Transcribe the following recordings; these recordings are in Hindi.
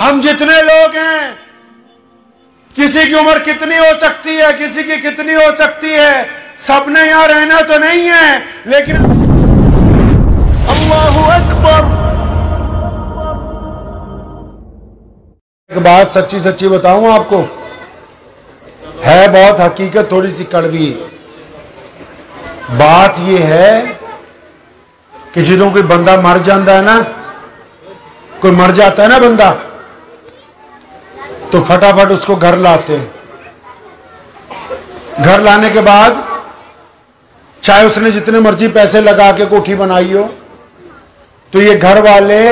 हम जितने लोग हैं, किसी की उम्र कितनी हो सकती है, किसी की कितनी हो सकती है, सबने यहां रहना तो नहीं है, लेकिन अल्लाहु अकबर। एक बात सच्ची सच्ची बताऊं आपको, है बहुत हकीकत, थोड़ी सी कड़वी। बात यह है कि ਜਦੋਂ कोई बंदा मर जाता है ना, कोई मर जाता है ना बंदा, तो फटाफट उसको घर लाते हैं। घर लाने के बाद चाहे उसने जितने मर्जी पैसे लगा के कोठी बनाई हो, तो ये घर वाले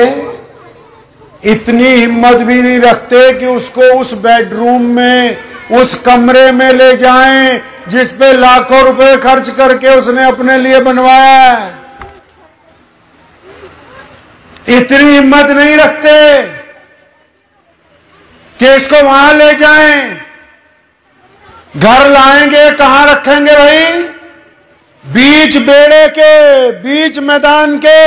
इतनी हिम्मत भी नहीं रखते कि उसको उस बेडरूम में, उस कमरे में ले जाएं जिस पे लाखों रुपए खर्च करके उसने अपने लिए बनवाया है। इतनी हिम्मत नहीं रखते कि इसको वहां ले जाएं। घर लाएंगे, कहां रखेंगे भाई? बीच बेड़े के, बीच मैदान के,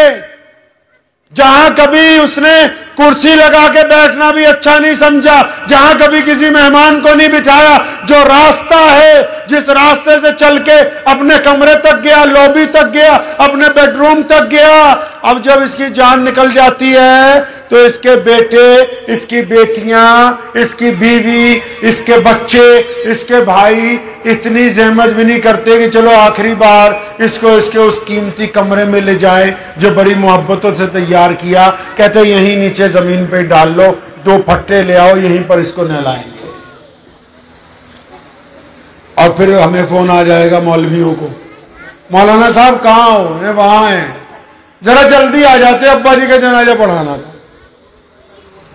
जहां कभी उसने कुर्सी लगा के बैठना भी अच्छा नहीं समझा, जहां कभी किसी मेहमान को नहीं बिठाया, जो रास्ता है, जिस रास्ते से चल के अपने कमरे तक गया, लॉबी तक गया, अपने बेडरूम तक गया। अब जब इसकी जान निकल जाती है तो इसके बेटे, इसकी बेटियां, इसकी बीवी, इसके बच्चे, इसके भाई इतनी जहमत भी नहीं करते कि चलो आखिरी बार इसको इसके उस कीमती कमरे में ले जाएं जो बड़ी मोहब्बतों से तैयार किया। कहते यहीं नीचे जमीन पे डाल लो, 2 फट्टे ले आओ, यहीं पर इसको नहलाएंगे। और फिर हमें फोन आ जाएगा मौलवियों को, मौलाना साहब कहाँ हो? ये वहां हैं, जरा जल्दी आ जाते, अब्बा जी का जनाजा पढ़ाना था।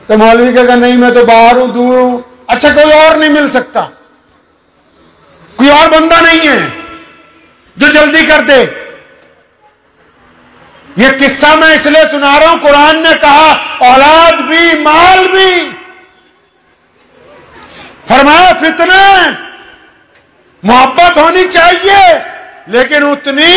तो मौलवी कहेगा नहीं मैं तो बाहर हूं, दूर हूं। अच्छा कोई और नहीं मिल सकता? कोई और बंदा नहीं है जो जल्दी कर दे? ये किस्सा मैं इसलिए सुना रहा हूं, कुरान ने कहा औलाद भी माल भी, फरमाया फितना, मोहब्बत होनी चाहिए लेकिन उतनी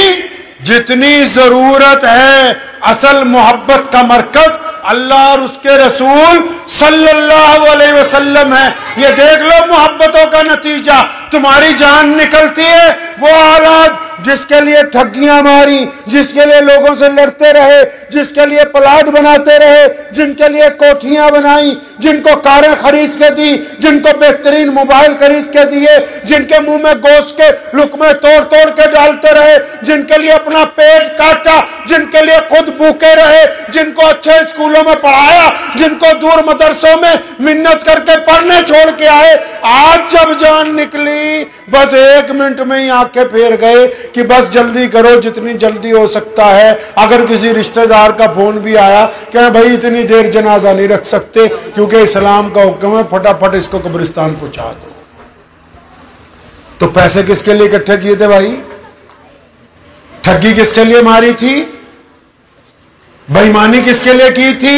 जितनी जरूरत है। असल मोहब्बत का मरकज अल्लाह और उसके रसूल सल्लल्लाहु अलैहि वसल्लम है। ये देख लो मोहब्बतों का नतीजा, तुम्हारी जान निकलती है वो औलाद जिसके लिए ठगियां मारी, जिसके लिए लोगों से लड़ते रहे, जिसके लिए प्लाट बनाते रहे, जिनके लिए कोठियां बनाई, जिनको कारें खरीद के दी, जिनको बेहतरीन मोबाइल खरीद के दिए, जिनके मुंह में गोश्त के लुकमे तोड़ तोड़ के डालते रहे, जिनके लिए अपना पेट काटा, जिनके लिए खुद भूखे रहे, जिनको अच्छे स्कूलों में पढ़ाया, जिनको दूर मदरसों में मिन्नत करके पढ़ने छोड़ के आए, आज जब जान निकली बस 1 मिनट में ही आंखें फेर गए कि बस जल्दी करो, जितनी जल्दी हो सकता है। अगर किसी रिश्तेदार का फोन भी आया क्या भाई इतनी देर जनाजा नहीं रख सकते क्योंकि इस्लाम का हुक्म है, फटाफट इसको कब्रिस्तान पहुंचा दो। तो पैसे किसके लिए इकट्ठे किए थे भाई? ठगी किसके लिए मारी थी? बेईमानी किसके लिए की थी?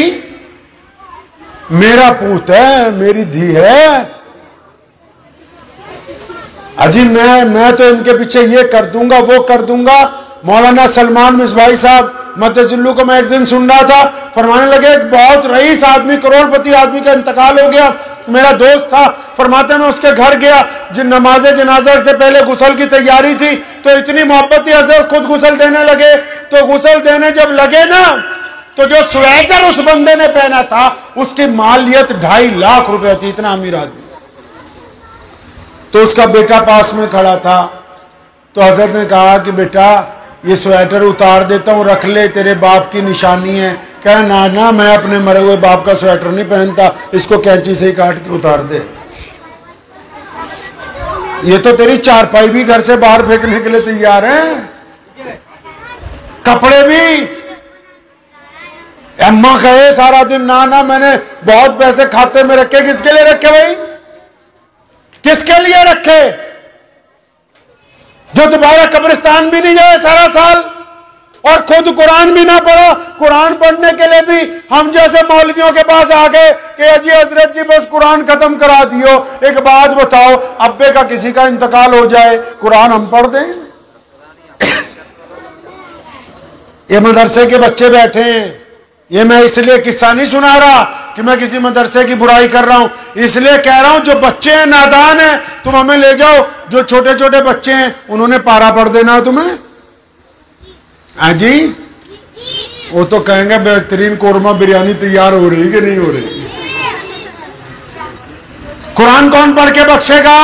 मेरा पूत है, मेरी धी है, अजी मैं तो इनके पीछे ये कर दूंगा, वो कर दूंगा। मौलाना सलमान मिसबाही साहब मदजिल्लू को मैं एक दिन सुन रहा था, फरमाने लगे एक बहुत रईस आदमी, करोड़पति आदमी का इंतकाल हो गया, मेरा दोस्त था, फरमाते मैं उसके घर गया, जिन नमाज़े जनाजा से पहले गुसल की तैयारी थी, तो इतनी मोहब्बत थी, हज़रत खुद गुसल देने लगे। तो गुसल देने जब लगे ना, तो जो स्वेटर उस बंदे ने पहना था उसकी मालियत 2.5 लाख रुपए थी, इतना अमीर आदमी। तो उसका बेटा पास में खड़ा था, तो हजरत ने कहा कि बेटा ये स्वेटर उतार देता हूं, रख ले, तेरे बाप की निशानी है। कहा ना ना, मैं अपने मरे हुए बाप का स्वेटर नहीं पहनता, इसको कैंची से ही काट के उतार दे। ये तो तेरी चारपाई भी घर से बाहर फेंकने के लिए तैयार है, कपड़े भी। अम्मा कहे सारा दिन ना ना मैंने बहुत पैसे खाते में रखे, किसके लिए रखे भाई? किसके लिए रखे? जो दोबारा कब्रिस्तान भी नहीं जाए सारा साल और खुद कुरान भी ना पढ़ा। कुरान पढ़ने के लिए भी हम जैसे मौलवियों के पास आ गए कि अजी हजरत जी बस कुरान खत्म करा दियो। एक बात बताओ, अब्बे का किसी का इंतकाल हो जाए, कुरान हम पढ़ दें? ये मदरसे के बच्चे बैठे हैं, ये मैं इसलिए किस्सा नहीं सुना रहा कि मैं किसी मदरसे की बुराई कर रहा हूं, इसलिए कह रहा हूं जो बच्चे हैं नादान हैं, तुम हमें ले जाओ, जो छोटे छोटे बच्चे हैं उन्होंने पारा पढ़ देना है तुम्हें। हाँ जी, वो तो कहेंगे बेहतरीन कोरमा बिरयानी तैयार हो रही कि नहीं हो रही। कुरान कौन पढ़ के बख्शेगा?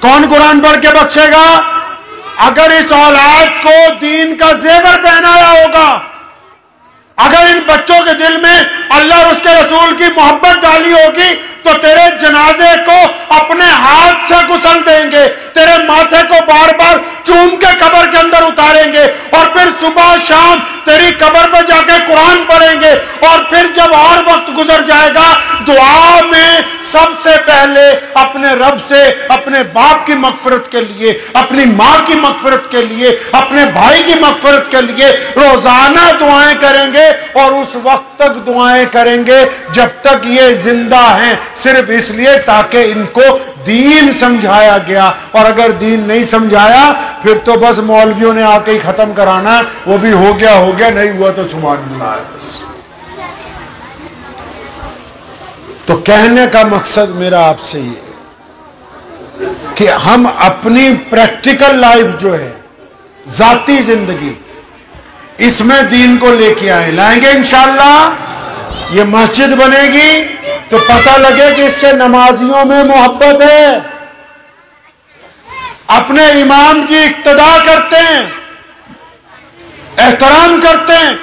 कौन कुरान पढ़ के बख्शेगा? अगर इस औलाद को दीन का जेवर पहनाया होगा, अगर इन बच्चों के दिल में अल्लाह और उसके रसूल की मोहब्बत डाली होगी, तो तेरे जनाजे को अपने हाथ से गुसल देंगे, तेरे माथे को बार बार चूम के कब्र के अंदर उतारेंगे, और फिर सुबह शाम तेरी कब्र पर जाके कुरान पढ़ेंगे, और फिर जब और वक्त गुजर जाएगा, दुआ में सबसे पहले अपने रब से अपने बाप की मगफिरत के लिए, अपनी माँ की मगफिरत के लिए, अपने भाई की मगफिरत के लिए रोजाना दुआएं करेंगे, और उस वक्त तक दुआएं करेंगे जब तक ये जिंदा हैं, सिर्फ इसलिए ताकि इनको दीन समझाया गया। और अगर दीन नहीं समझाया फिर तो बस मौलवियों ने आके ही खत्म कराना है, वो भी हो गया, नहीं हुआ तो सुभान अल्लाह है बस। तो कहने का मकसद मेरा आपसे ये कि हम अपनी प्रैक्टिकल लाइफ जो है, जाती जिंदगी, इसमें दीन को लेके लाएंगे इंशाअल्लाह। ये मस्जिद बनेगी तो पता लगे कि इसके नमाजियों में मोहब्बत है, अपने इमाम की इक्तदा करते हैं, एहतराम करते हैं।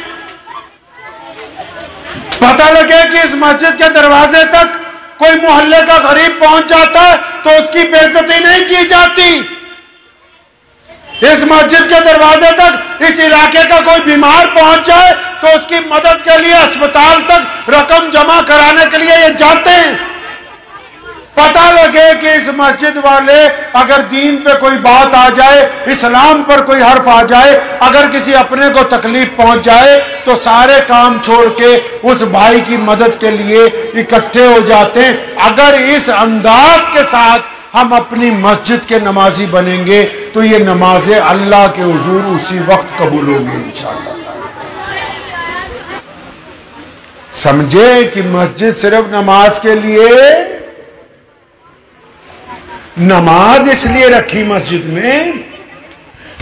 पता लगे कि इस मस्जिद के दरवाजे तक कोई मोहल्ले का गरीब पहुंच जाता है तो उसकी बेइज्जती नहीं की जाती। इस मस्जिद के दरवाजे तक इस इलाके का कोई बीमार पहुंच जाए तो उसकी मदद के लिए अस्पताल तक रकम जमा कराने के लिए ये जाते हैं। पता लगे कि इस मस्जिद वाले अगर दीन पे कोई बात आ जाए, इस्लाम पर कोई हर्फ आ जाए, अगर किसी अपने को तकलीफ पहुंच जाए तो सारे काम छोड़ के उस भाई की मदद के लिए इकट्ठे हो जाते हैं। अगर इस अंदाज के साथ हम अपनी मस्जिद के नमाजी बनेंगे तो ये नमाजें अल्लाह के हुजूर उसी वक्त कबूल होंगी इंशाअल्लाह। समझे कि मस्जिद सिर्फ नमाज के लिए, नमाज इसलिए रखी मस्जिद में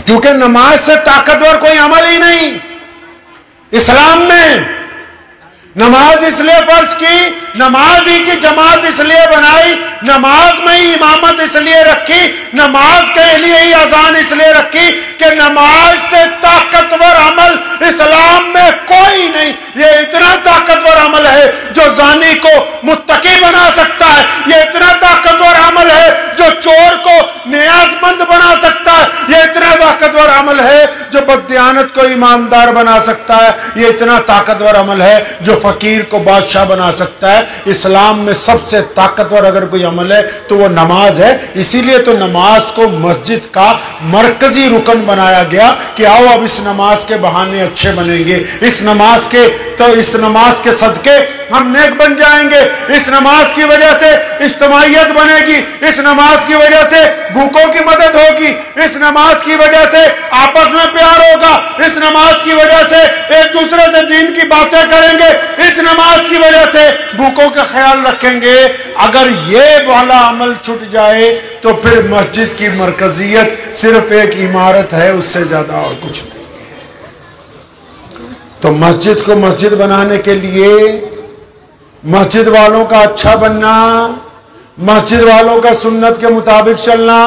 क्योंकि नमाज से ताकतवर कोई अमल ही नहीं। इस्लाम में नमाज इसलिए फर्ज की, नमाज ही की जमात इसलिए बनाई, नमाज में ही इमामत इसलिए रखी, नमाज के लिए ही अजान इसलिए रखी कि नमाज से ताकतवर अमल इस्लाम में कोई नहीं। ये इतना ताकतवर अमल है जो जानी को मुत्तकी बना सकता है, ये इतना ताकतवर अमल है जो चोर को नियाजमंद बना सकता है, ये इतना ताकतवर अमल है जो बददियानत को ईमानदार बना सकता है, ये इतना ताकतवर अमल है जो फकीर को बादशाह बना सकता है। इस्लाम में सबसे ताकतवर अगर कोई अमल है तो वो नमाज है। इसीलिए तो नमाज को मस्जिद का मरकजी रुकन बनाया गया कि आओ अब इस नमाज के बहाने अच्छे बनेंगे, इस नमाज के सदके हम नेक बन जाएंगे, इस नमाज की वजह से इज्तिमाइयत बनेगी, इस नमाज की वजह से भूखों की मदद होगी, इस नमाज की वजह से आपस में प्यार होगा, इस नमाज की वजह से एक दूसरे से दीन की बातें करेंगे, इस नमाज की वजह से भूखों का ख्याल रखेंगे। अगर ये वाला अमल छूट जाए तो फिर मस्जिद की मरकजियत सिर्फ एक इमारत है, उससे ज्यादा और कुछ नहीं। तो मस्जिद को मस्जिद बनाने के लिए मस्जिद वालों का अच्छा बनना, मस्जिद वालों का सुन्नत के मुताबिक चलना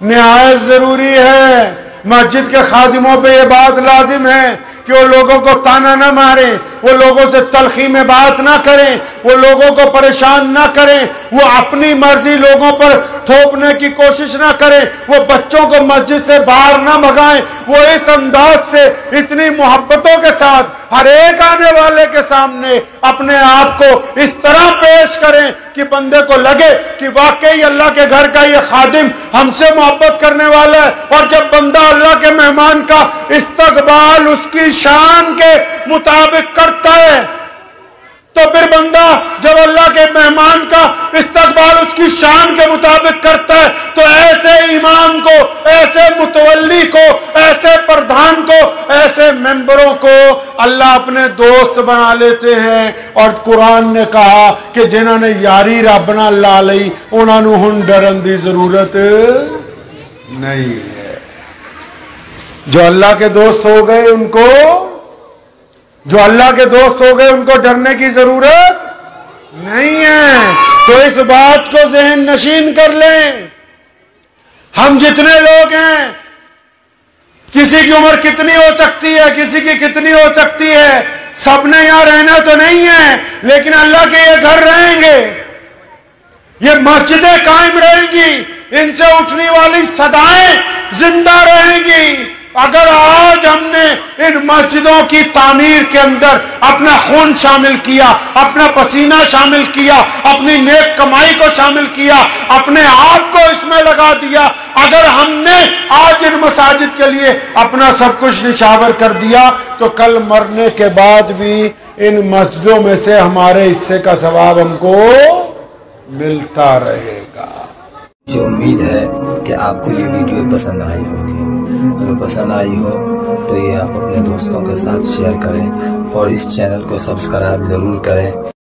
निहायत जरूरी है। मस्जिद के खादिमों पे ये बात लाजिम है कि वो लोगों को ताना ना मारे, वो लोगों से तलखी में बात ना करें, वो लोगों को परेशान ना करें, वो अपनी मर्जी लोगों पर थोपने की कोशिश ना करें, वो बच्चों को मस्जिद से बाहर ना भगाएं, वो इस अंदाज से इतनी मोहब्बतों के साथ हर एक आने वाले के सामने अपने आप को इस तरह पेश करें कि बंदे को लगे कि वाकई अल्लाह के घर का ये खादिम हमसे मोहब्बत करने वाला है। और जब बंदा अल्लाह के मेहमान का इस्तकबाल उसकी शान के मुताबिक करता है तो फिर बंदा जब अल्लाह के मेहमान का इस्तकबाल उसकी शान के मुताबिक करता है, तो ऐसे इमाम को, ऐसे मुतवल्ली को, ऐसे प्रधान को, ऐसे मेंबरों को अल्लाह अपने दोस्त बना लेते हैं। और कुरान ने कहा कि जिन्होंने यारी रब नाल ला लई उन्होंने हुण डरन दी जरूरत नहीं है। जो अल्लाह के दोस्त हो गए उनको, जो अल्लाह के दोस्त हो गए उनको डरने की जरूरत नहीं है। तो इस बात को ज़हन नशीन कर लें। हम जितने लोग हैं, किसी की उम्र कितनी हो सकती है, किसी की कितनी हो सकती है, सबने यहां रहना तो नहीं है, लेकिन अल्लाह के ये घर रहेंगे, ये मस्जिदें कायम रहेंगी, इनसे उठने वाली सदाएं जिंदा रहेंगी। अगर आज हमने इन मस्जिदों की तामीर के अंदर अपना खून शामिल किया, अपना पसीना शामिल किया, अपनी नेक कमाई को शामिल किया, अपने आप को इसमें लगा दिया, अगर हमने आज इन मसाजिद के लिए अपना सब कुछ निछावर कर दिया, तो कल मरने के बाद भी इन मस्जिदों में से हमारे हिस्से का सवाब हमको मिलता रहेगा। मुझे उम्मीद है कि आपको ये वीडियो पसंद आई होगी। अगर पसंद आई हो तो ये आप अपने दोस्तों के साथ शेयर करें और इस चैनल को सब्सक्राइब जरूर करें।